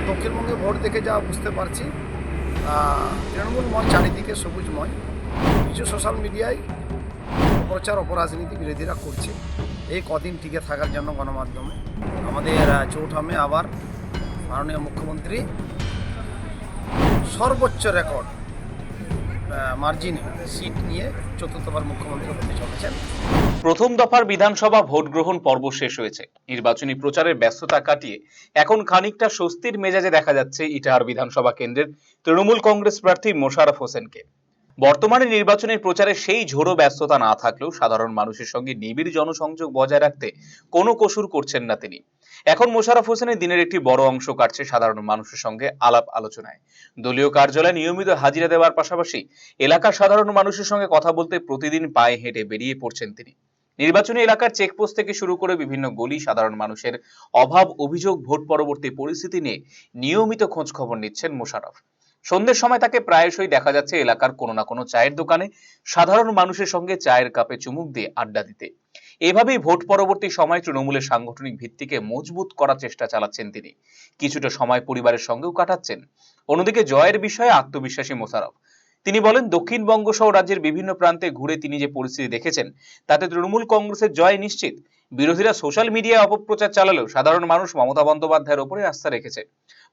দক্ষিণবঙ্গে ভোট দেখে যা বুঝতে পারছি তৃণমূলময় চারিদিকে সবুজময়। কিছু সোশ্যাল মিডিয়ায় প্রচার অপরাজনীতি বিরোধীরা করছে এই কদিন টিকে থাকার জন্য গণমাধ্যমে। আমাদের চৌঠামে আবার মাননীয় মুখ্যমন্ত্রী সর্বোচ্চ রেকর্ড মার্জিনে সিট নিয়ে চতুর্থবার মুখ্যমন্ত্রী হতে চলেছেন। প্রথম দফার বিধানসভা ভোট গ্রহণ পর্ব শেষ হয়েছে। নির্বাচনী প্রচারের ব্যস্ততা কাটিয়ে এখন খানিকটা স্বস্তির মেজাজে দেখা যাচ্ছে ইটাহার বিধানসভা কেন্দ্রের তৃণমূল কংগ্রেস প্রার্থী মোশাররফ হোসেনকে। বর্তমানে নির্বাচনের প্রচারে সেই ঝোড়ো ব্যস্ততা না থাকলেও সাধারণ মানুষের সঙ্গে নিবিড় জনসংযোগ বজায় রাখতে কোনো কসুর করছেন না তিনি। এখন মোশাররফ হোসেনের দিনের একটি বড় অংশ কাটছে সাধারণ মানুষের সঙ্গে আলাপ আলোচনায়। দলীয় কার্যালয়ে নিয়মিত হাজিরা দেওয়ার পাশাপাশি এলাকার সাধারণ মানুষের সঙ্গে কথা বলতে প্রতিদিন পায়ে হেঁটে বেরিয়ে পড়ছেন তিনি। নির্বাচনী এলাকার চেকপোস্ট থেকে শুরু করে বিভিন্ন গলি সাধারণ মানুষের অভাব অভিযোগ ভোট পরবর্তী পরিস্থিতি নিয়ে নিয়মিত খোঁজ খবর নিচ্ছেন মোশাররফ। সন্ধ্যের সময় তাকে প্রায়শই দেখা যাচ্ছে এলাকার কোনো না কোনো চায়ের দোকানে সাধারণ মানুষের সঙ্গে চায়ের কাপে চুমুক দিয়ে আড্ডা দিতে। এভাবেই ভোট পরবর্তী সময় তৃণমূলের সাংগঠনিক ভিত্তিকে মজবুত করার চেষ্টা চালাচ্ছেন তিনি। কিছুটা সময় পরিবারের সঙ্গেও কাটাচ্ছেন। অন্যদিকে জয়ের বিষয়ে আত্মবিশ্বাসী মোশাররফ। তিনি বলেন, দক্ষিণবঙ্গ সহ রাজ্যের বিভিন্ন প্রান্তে ঘুরে তিনি যে পরিস্থিতি দেখেছেন তাতে তৃণমূল কংগ্রেসের জয় নিশ্চিত। বিরোধীরা সোশ্যাল মিডিয়ায় অপপ্রচার চালালেও সাধারণ মানুষ মমতা বন্দ্যোপাধ্যায়ের উপরে আস্থা রেখেছে।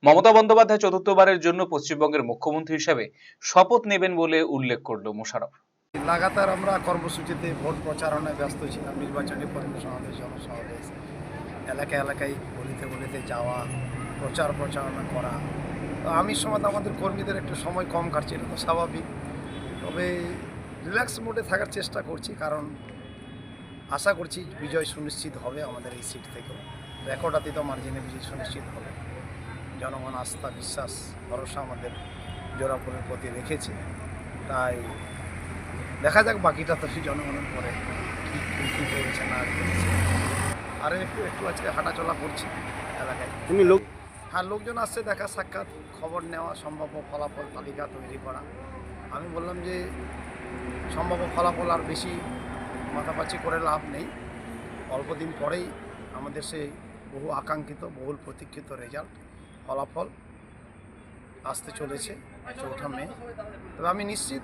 মমতা বন্দ্যোপাধ্যায় চতুর্থবারের জন্য পশ্চিমবঙ্গের মুখ্যমন্ত্রী হিসেবে শপথ নেবেন বলে উল্লেখ করল মোশাররফ। লাগাতার আমরা কর্মসূচিতে ভোট প্রচারণায় ব্যস্ত ছিলাম। নির্বাচনী কর্মসমাবেশ, জনসমাবেশ, এলাকায় এলাকায় গলিতে গলিতে যাওয়া, প্রচারণা করা। তো আমি সময় আমাদের কর্মীদের একটু সময় কম কাটছে, এটা তো স্বাভাবিক। তবে রিল্যাক্স মোডে থাকার চেষ্টা করছি, কারণ আশা করছি বিজয় সুনিশ্চিত হবে আমাদের এই সিট থেকেও। রেকর্ডাতীত মার্জিনে বিজয় সুনিশ্চিত হবে। জনগণ আস্থা, বিশ্বাস, ভরসা আমাদের জোড়াপুরের প্রতি রেখেছে। তাই দেখা যাক বাকিটা তো জনগণের পরে কী করেছে না করেছে। আর একটু আজকে হাঁটাচলা করছি এলাকায়। তুমি লোক লোকজন আসছে, দেখা সাক্ষাৎ, খবর নেওয়া, সম্ভাব্য ফলাফল তালিকা তৈরি করা। আমি বললাম যে সম্ভাব্য ফলাফল আর বেশি মাথাপাচি করে লাভ নেই। অল্প দিন পরেই আমাদের সেই বহু আকাঙ্ক্ষিত, বহুল প্রতীক্ষিত রেজাল্ট, ফলাফল আসতে চলেছে 4 মে। তবে আমি নিশ্চিত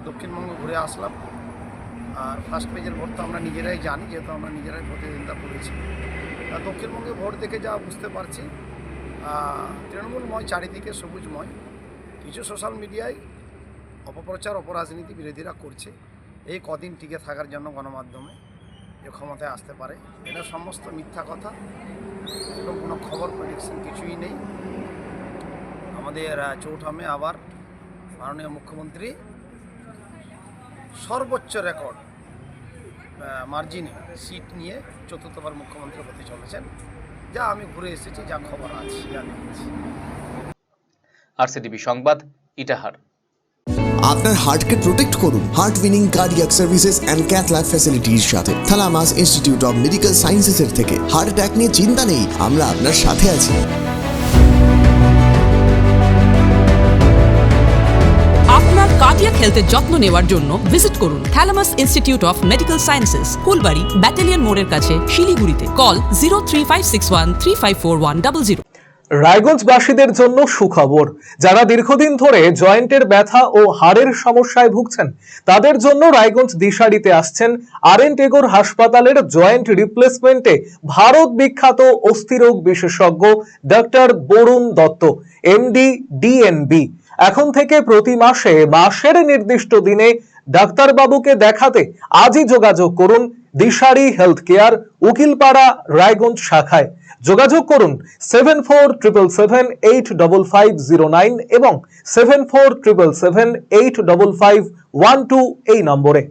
দক্ষিণবঙ্গ ঘুরে আসলাম। আর ফার্স্ট পেজের ভোট তো আমরা নিজেরাই জানি, যেহেতু আমরা নিজেরাই প্রতিদ্বন্দ্বিতা করেছি। দক্ষিণবঙ্গে ভোট দেখে যা বুঝতে পারছি তৃণমূলময় চারিদিকে সবুজময়। কিছু সোশ্যাল মিডিয়ায় অপপ্রচার অপরাজনীতি বিরোধীরা করছে এই কদিন টিকে থাকার জন্য গণমাধ্যমে, যে ক্ষমতায় আসতে পারে। এটা সমস্ত মিথ্যা কথা, এরকম কোনো খবর প্রেডিকশন কিছুই নেই। আমাদের 4 মে আবার মাননীয় মুখ্যমন্ত্রী সর্বোচ্চ রেকর্ড মার্জিনে সিট নিয়ে চতুর্থবার মুখ্যমন্ত্রী হতে চলেছেন। যা আমি ঘুরে এসেছি, যা খবর আছে জানিয়েছি। আরসিটিভি সংবাদ, ইটাহার। আপনার হার্টকে প্রোটেক্ট করুন heart winning cardiac services and cath lab ফ্যাসিলিটির সাথে থালামাস ইনস্টিটিউট অফ মেডিকেল সায়েন্সেসের থেকে। হার্ট অ্যাটাক নিয়ে চিন্তা নেই, আমরা আপনার সাথে আছি। আপনার কার্ডিয়াক হেলথের যত্ন নেওয়ার জন্য ভিজিট করুন Thalamus Institute of Medical Sciences, Kulbari, battalion মোড়ের কাছে, শিলিগুড়িতে। কল 0356135410। রায়গঞ্জবাসীদের জন্য সুখবর। যারা দীর্ঘদিন ধরে জয়েন্টের ব্যথা ও হাড়ের সমস্যায় ভুগছেন তাদের জন্য রায়গঞ্জ দিশারিতে আসছেন আরএন টেগোর হাসপাতালের জয়েন্ট রিপ্লেসমেন্টে ভারত বিখ্যাত অস্থিরোগ বিশেষজ্ঞ doctor Barun Dutta, MD, DNB. এখন থেকে প্রতি মাসের নির্দিষ্ট দিনে ডাক্তারবাবুকে দেখাতে আজই যোগাযোগ করুন দিশারি হেলথ কেয়ার, উকিলপাড়া, রায়গঞ্জ শাখায়। যোগাযোগ করুন 7477785509 এবং 7477755512 এই নম্বরে।